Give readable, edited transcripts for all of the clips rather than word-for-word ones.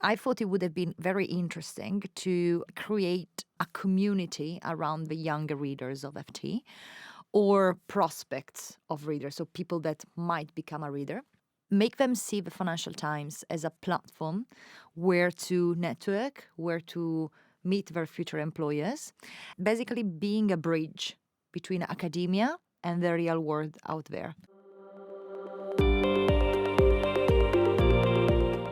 I thought it would have been very interesting to create a community around the younger readers of FT or prospects of readers, so people that might become a reader. Make them see the Financial Times as a platform where to network, where to meet their future employers, basically being a bridge between academia and the real world out there.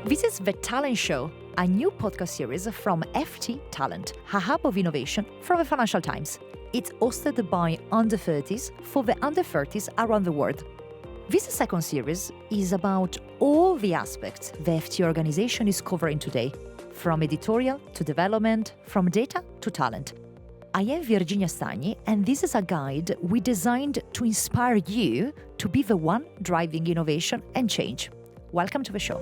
This is The Talent Show, a new podcast series from FT Talent, a hub of innovation from the Financial Times. It's hosted by under 30s for the under 30s around the world. This second series is about all the aspects the FT organization is covering today, from editorial to development, from data to talent. I am Virginia Stagni, and this is a guide we designed to inspire you to be the one driving innovation and change. Welcome to the show.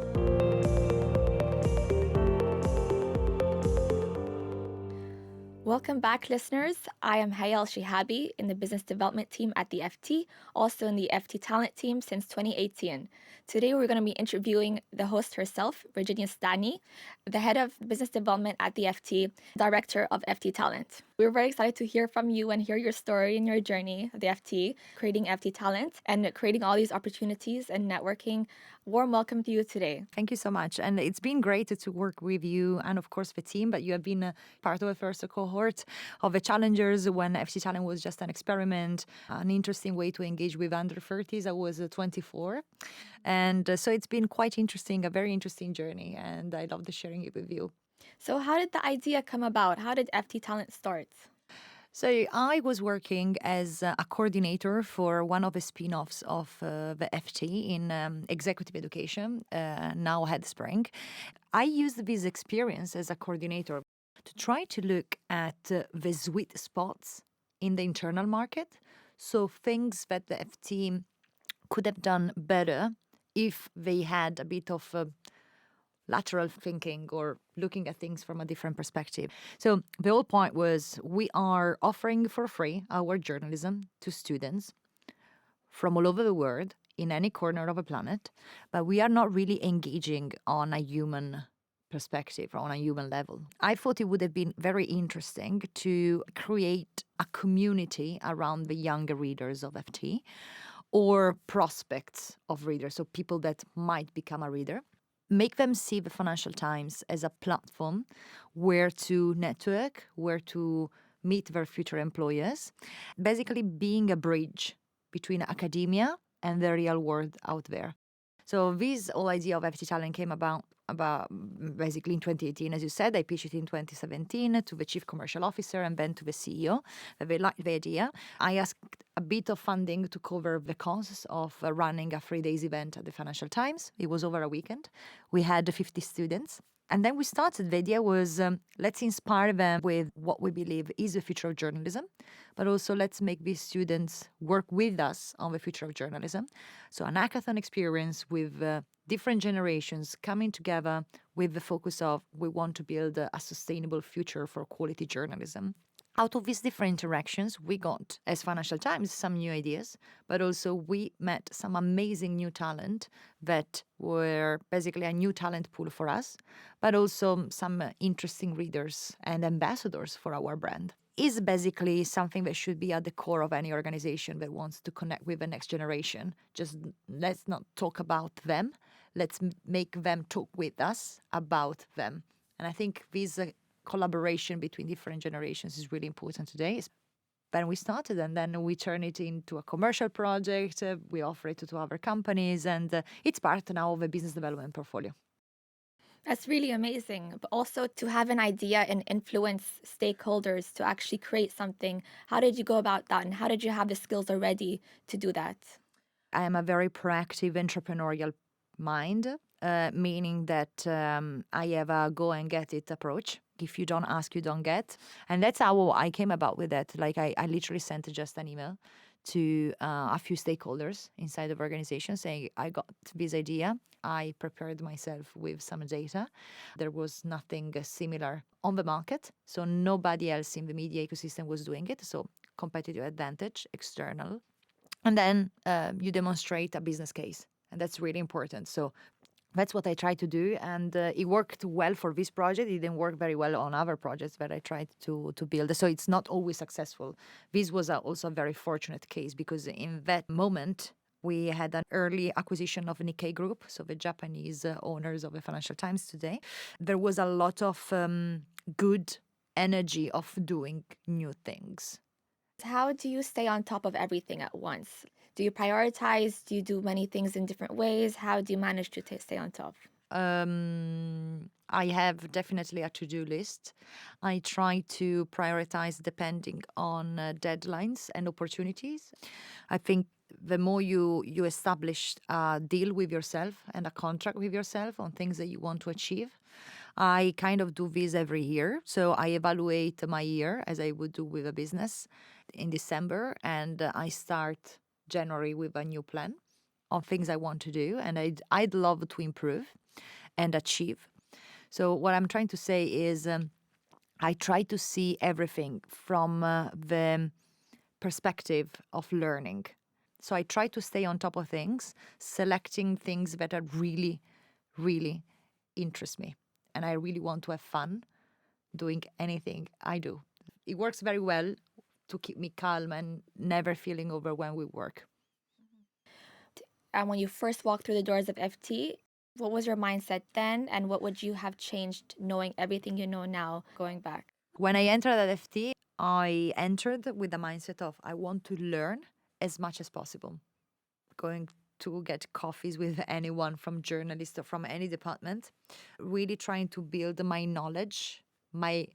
Welcome back, listeners. I am Hayal Shihabi in the business development team at the FT, also in the FT talent team since 2018. Today, we're going to be interviewing the host herself, Virginia Stagni, the head of business development at the FT, director of FT Talent. We're very excited to hear from you and hear your story and your journey at the FT, creating FT Talent and creating all these opportunities and networking. Warm welcome to you today. Thank you so much. And it's been great to work with you and, of course, the team. But you have been part of the first cohort of the challengers when FT Talent was just an experiment, an interesting way to engage with under 30s. I was 24. And so it's been quite interesting, a very interesting journey. And I loved sharing it with you. So how did the idea come about? How did FT Talent start? So I was working as a coordinator for one of the spin-offs of the FT in executive education, now Headspring. I used this experience as a coordinator to try to look at the sweet spots in the internal market. So things that the FT could have done better if they had a bit of lateral thinking or looking at things from a different perspective. So the whole point was we are offering for free our journalism to students from all over the world in any corner of the planet, but we are not really engaging on a human perspective, on a human level. I thought it would have been very interesting to create a community around the younger readers of FT or prospects of readers, so people that might become a reader. Make them see the Financial Times as a platform where to network, where to meet their future employers, basically being a bridge between academia and the real world out there. So this whole idea of FT Talent came about basically in 2018. As you said, I pitched it in 2017 to the chief commercial officer and then to the CEO. They liked the idea. I asked a bit of funding to cover the costs of running a 3 days event at the Financial Times. It was over a weekend. We had 50 students. And then we started. The idea was let's inspire them with what we believe is the future of journalism, but also let's make these students work with us on the future of journalism. So an hackathon experience with different generations coming together with the focus of we want to build a sustainable future for quality journalism. Out of these different interactions, we got, as Financial Times, some new ideas, but also we met some amazing new talent that were basically a new talent pool for us, but also some interesting readers and ambassadors for our brand. Is basically something that should be at the core of any organization that wants to connect with the next generation. Just let's not talk about them. Let's make them talk with us about them. And I think this collaboration between different generations is really important today. When we started, and then we turn it into a commercial project, we offer it to other companies, and it's part now of a business development portfolio. That's really amazing. But also to have an idea and influence stakeholders to actually create something. How did you go about that? And how did you have the skills already to do that? I am a very proactive entrepreneurial mind, meaning that I have a go and get it approach. If you don't ask, you don't get. And that's how I came about with that. Like I literally sent just an email to a few stakeholders inside of the organization saying, I got this idea. I prepared myself with some data. There was nothing similar on the market. So nobody else in the media ecosystem was doing it. So competitive advantage, external. And then you demonstrate a business case. And that's really important. So That's what I try to do, and it worked well for this project. It didn't work very well on other projects that I tried to build. So it's not always successful. This was also a very fortunate case because in that moment we had an early acquisition of Nikkei Group, so the Japanese owners of the Financial Times today. There was a lot of good energy of doing new things. How do you stay on top of everything at once? Do you prioritize? Do you do many things in different ways? How do you manage to stay on top? I have definitely a to-do list. I try to prioritize depending on deadlines and opportunities. I think the more you establish a deal with yourself and a contract with yourself on things that you want to achieve. I kind of do this every year. So I evaluate my year as I would do with a business in December, and I start January with a new plan on things I want to do, and I'd love to improve and achieve. So what I'm trying to say is I try to see everything from the perspective of learning. So I try to stay on top of things, selecting things that are really, really interest me. And I really want to have fun doing anything I do. It works very well to keep me calm and never feeling overwhelmed with work. And when you first walked through the doors of FT, what was your mindset then? And what would you have changed knowing everything you know now going back? When I entered at FT, I entered with the mindset of I want to learn as much as possible. Going to get coffees with anyone from journalists or from any department, really trying to build my knowledge, my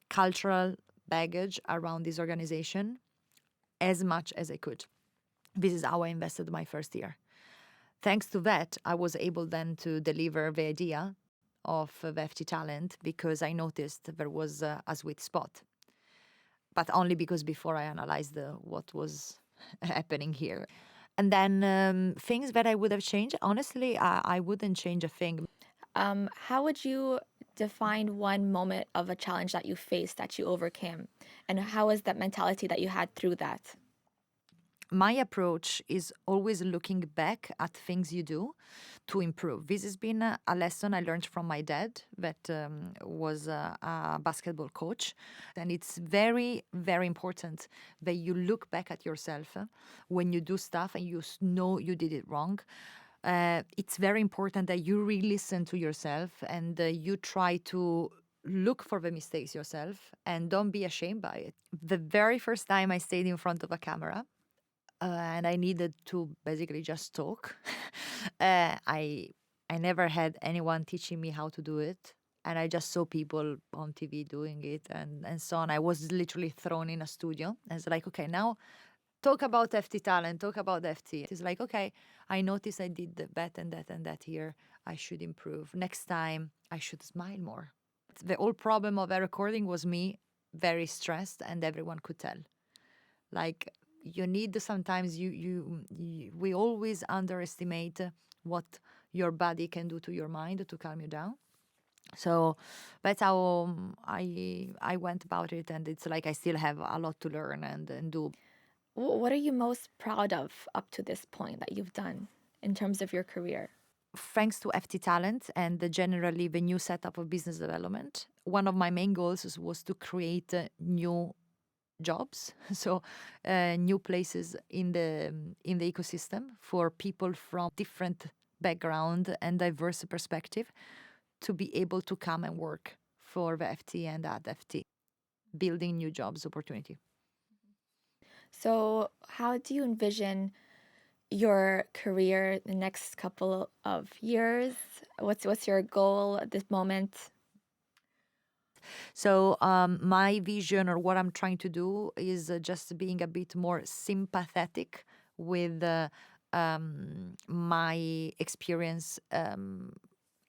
cultural baggage around this organization as much as I could. This is how I invested my first year. Thanks to that, I was able then to deliver the idea of the FT Talent because I noticed there was a sweet spot. But only because before I analyzed what was happening here. And then things that I would have changed, honestly, I wouldn't change a thing. How would you define one moment of a challenge that you faced that you overcame? And how was that mentality that you had through that? My approach is always looking back at things you do to improve. This has been a lesson I learned from my dad, that was a basketball coach. And it's very, very important that you look back at yourself when you do stuff and you know you did it wrong. It's very important that you re-listen to yourself and you try to look for the mistakes yourself and don't be ashamed by it. The very first time I stayed in front of a camera, and I needed to basically just talk. I never had anyone teaching me how to do it, and I just saw people on TV doing it and so on. I was literally thrown in a studio. And it's like, okay, now talk about FT Talent, talk about FT. It's like, okay, I noticed I did that and that and that here. I should improve. Next time, I should smile more. The whole problem of a recording was me very stressed, and everyone could tell. Like, you need sometimes we always underestimate what your body can do to your mind to calm you down. So that's how I went about it, and it's like I still have a lot to learn and do. What are you most proud of up to this point that you've done in terms of your career? Thanks to FT Talent and generally the new setup of business development, one of my main goals was to create new jobs, so new places in the ecosystem for people from different background and diverse perspective to be able to come and work for the FT and at FT, building new jobs opportunity. So, how do you envision your career the next couple of years? What's your goal at this moment? So my vision or what I'm trying to do is just being a bit more sympathetic with my experience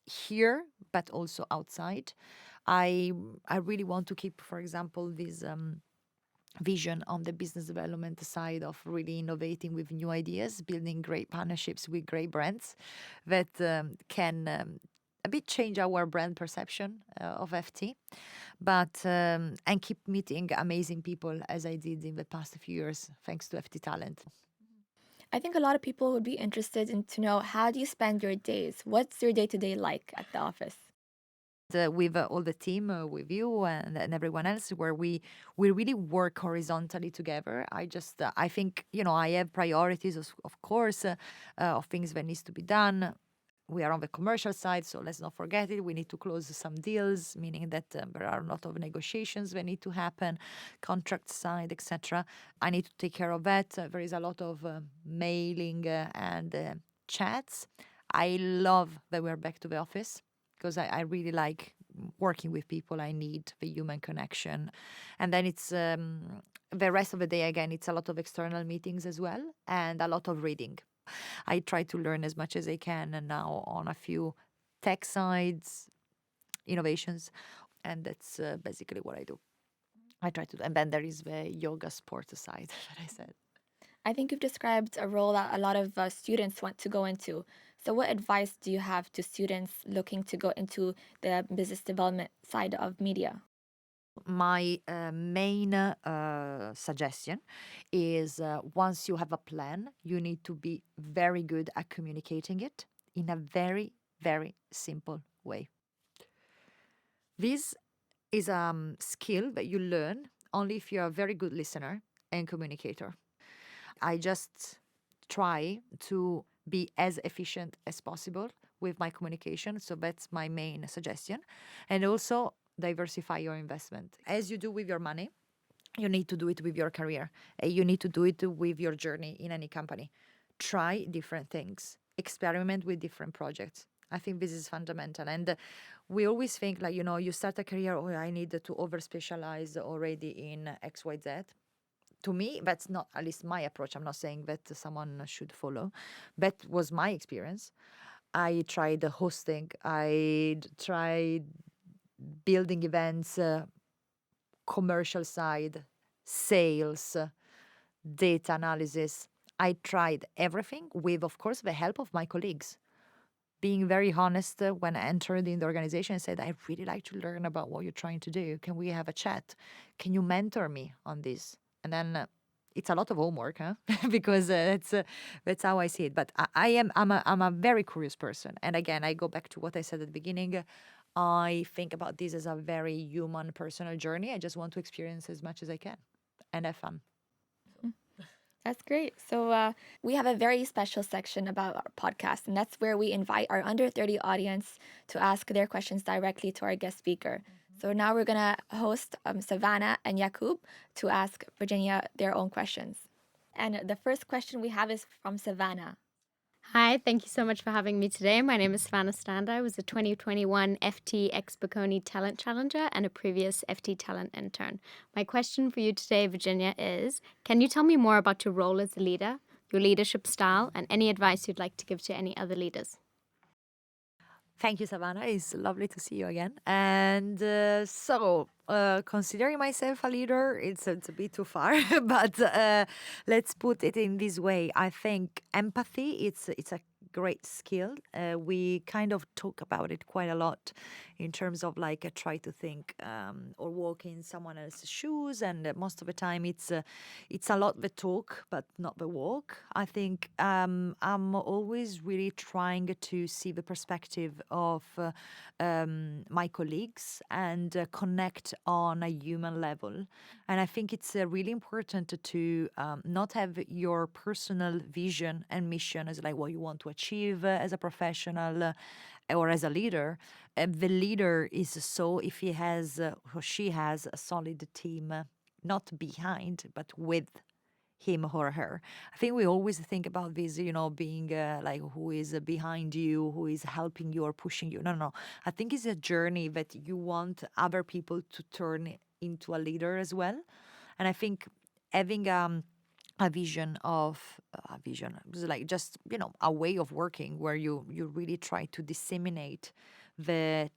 here, but also outside. I really want to keep, for example, this vision on the business development side of really innovating with new ideas, building great partnerships with great brands that can a bit change our brand perception of FT, but and keep meeting amazing people as I did in the past few years, thanks to FT Talent. I think a lot of people would be interested in to know, how do you spend your days? What's your day-to-day like at the office? With all the team, with you and everyone else, where we really work horizontally together. I think, I have priorities, of course, of things that needs to be done. We are on the commercial side, so let's not forget it. We need to close some deals, meaning that there are a lot of negotiations that need to happen, contract side, etc. I need to take care of that. There is a lot of mailing and chats. I love that we're back to the office because I really like working with people. I need the human connection. And then it's the rest of the day, again, it's a lot of external meetings as well and a lot of reading. I try to learn as much as I can and now on a few tech sides, innovations, and that's basically what I do. I try to, and then there is the yoga sport side that I said. I think you've described a role that a lot of students want to go into. So, what advice do you have to students looking to go into the business development side of media? My main suggestion is once you have a plan, you need to be very good at communicating it in a very, very simple way. This is a skill that you learn only if you're a very good listener and communicator. I just try to be as efficient as possible with my communication. So that's my main suggestion. And also diversify your investment. As you do with your money, you need to do it with your career. You need to do it with your journey in any company. Try different things, experiment with different projects. I think this is fundamental. And we always think like, you start a career, oh, I need to over specialize already in XYZ. To me, that's not at least my approach. I'm not saying that someone should follow. That was my experience. I tried hosting, I tried building events, commercial side, sales, data analysis. I tried everything with, of course, the help of my colleagues. Being very honest when I entered in the organization, I said, I really like to learn about what you're trying to do. Can we have a chat? Can you mentor me on this? And then it's a lot of homework, huh? Because that's how I see it. But I'm a very curious person. And again, I go back to what I said at the beginning. I think about this as a very human, personal journey. I just want to experience as much as I can and have fun. That's great. So, we have a very special section about our podcast, and that's where we invite our under 30 audience to ask their questions directly to our guest speaker. So, now we're going to host Savannah and Yakub to ask Virginia their own questions. And the first question we have is from Savannah. Hi, thank you so much for having me today. My name is Savannah Stander. I was a 2021 FT ex Bocconi Talent Challenger and a previous FT Talent intern. My question for you today, Virginia, is can you tell me more about your role as a leader, your leadership style, and any advice you'd like to give to any other leaders? Thank you, Savannah. It's lovely to see you again. And considering myself a leader, it's a bit too far, but let's put it in this way. I think empathy, it's a great skill. We kind of talk about it quite a lot in terms of like try to think or walk in someone else's shoes. And most of the time it's a lot the talk, but not the walk. I think I'm always really trying to see the perspective of my colleagues and connect on a human level. And I think it's really important to not have your personal vision and mission as like what you want to achieve as a professional or as a leader. The leader is so if he has or she has a solid team, not behind, but with him or her. I think we always think about this, being like who is behind you, who is helping you or pushing you. No. I think it's a journey that you want other people to turn into a leader as well. And I think having a vision it's like just a way of working where you really try to disseminate the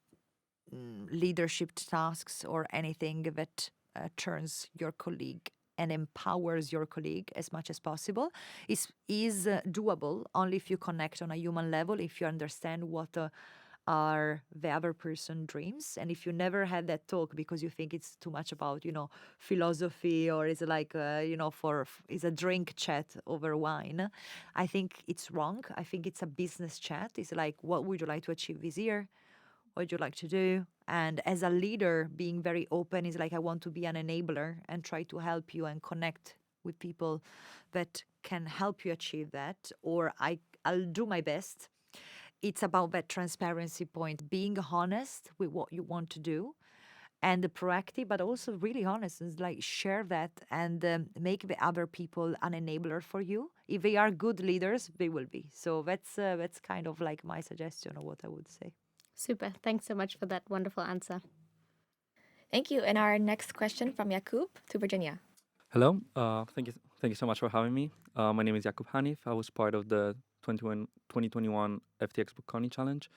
leadership tasks or anything that turns your colleague and empowers your colleague as much as possible is doable only if you connect on a human level, if you understand what are the other person's dreams. And if you never had that talk because you think it's too much about, philosophy, or it's like, it's a drink chat over wine, I think it's wrong. I think it's a business chat. It's like, what would you like to achieve this year? What would you like to do? And as a leader, being very open is like, I want to be an enabler and try to help you and connect with people that can help you achieve that, or I'll do my best. It's about that transparency point, being honest with what you want to do, and the proactive, but also really honest, and like share that and make the other people an enabler for you. If they are good leaders, they will be. So that's kind of like my suggestion of what I would say. Super. Thanks so much for that wonderful answer. Thank you. And our next question from Jakub to Virginia. Hello. Thank you so much for having me. My name is Jakub Hanif. I was part of the 2021 FT Expo Connie Challenge,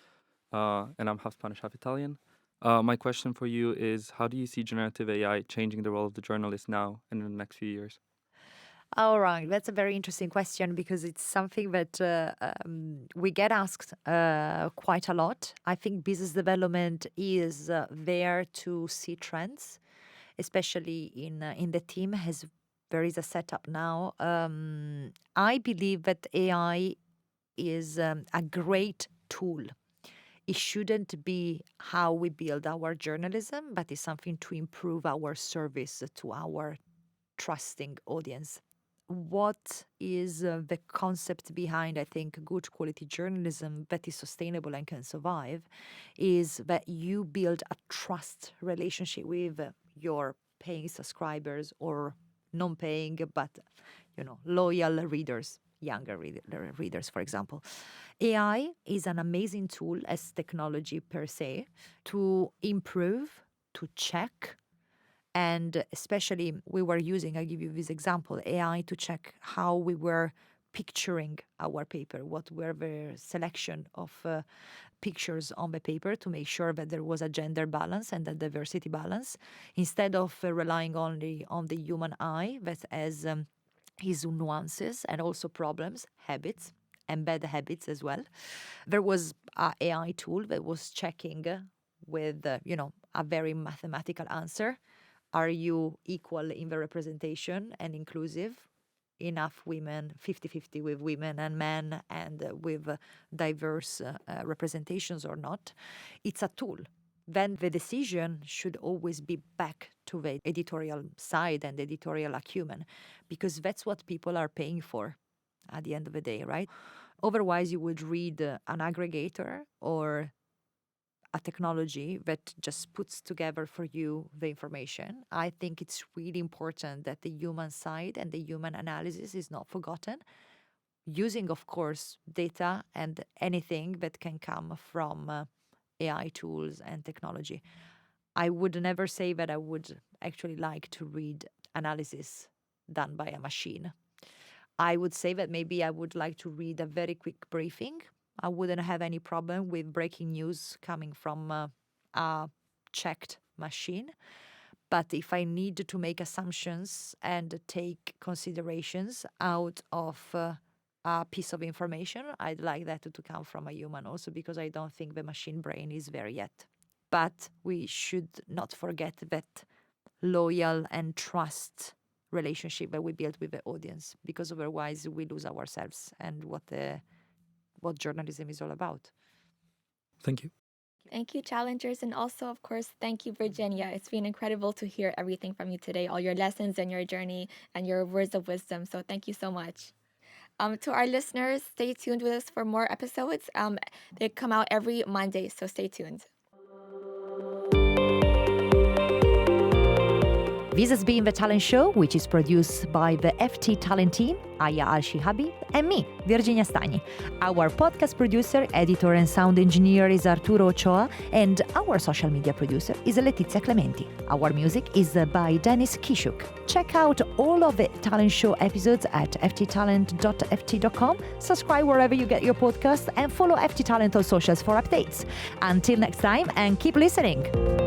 and I'm half Spanish, half Italian. My question for you is, how do you see generative AI changing the role of the journalist now and in the next few years? All right, that's a very interesting question because it's something that we get asked quite a lot. I think business development is there to see trends, especially in the team as there is a setup now. I believe that AI is a great tool. It shouldn't be how we build our journalism, but it's something to improve our service to our trusting audience. What is the concept behind, I think, good quality journalism that is sustainable and can survive is that you build a trust relationship with your paying subscribers or non-paying, but, loyal readers, younger readers, for example. AI is an amazing tool as technology per se to improve, to check, and especially we were using, I'll give you this example, AI to check how we were picturing our paper, what were the selection of pictures on the paper to make sure that there was a gender balance and a diversity balance, instead of relying only on the human eye that has his nuances and also problems, habits, and bad habits as well. There was an AI tool that was checking with, a very mathematical answer. Are you equal in the representation and inclusive? Enough women, 50-50 with women and men, and with diverse representations or not? It's a tool. Then the decision should always be back to the editorial side and editorial acumen, because that's what people are paying for at the end of the day, right? Otherwise, you would read an aggregator or a technology that just puts together for you the information. I think it's really important that the human side and the human analysis is not forgotten, using, of course, data and anything that can come from AI tools and technology. I would never say that I would actually like to read analysis done by a machine. I would say that maybe I would like to read a very quick briefing. I wouldn't have any problem with breaking news coming from a checked machine. But if I need to make assumptions and take considerations out of a piece of information, I'd like that to come from a human also, because I don't think the machine brain is there yet. But we should not forget that loyal and trust relationship that we build with the audience, because otherwise we lose ourselves and what journalism is all about. Thank you. Thank you, challengers. And also, of course, thank you, Virginia. It's been incredible to hear everything from you today, all your lessons and your journey and your words of wisdom. So thank you so much. To our listeners, stay tuned with us for more episodes. They come out every Monday, so stay tuned. This has been The Talent Show, which is produced by the FT Talent team, Aya Al-Shihabi, and me, Virginia Stagni. Our podcast producer, editor, and sound engineer is Arturo Ochoa, and our social media producer is Letizia Clementi. Our music is by Dennis Kishuk. Check out all of the Talent Show episodes at fttalent.ft.com, subscribe wherever you get your podcast, and follow FT Talent on socials for updates. Until next time, and keep listening.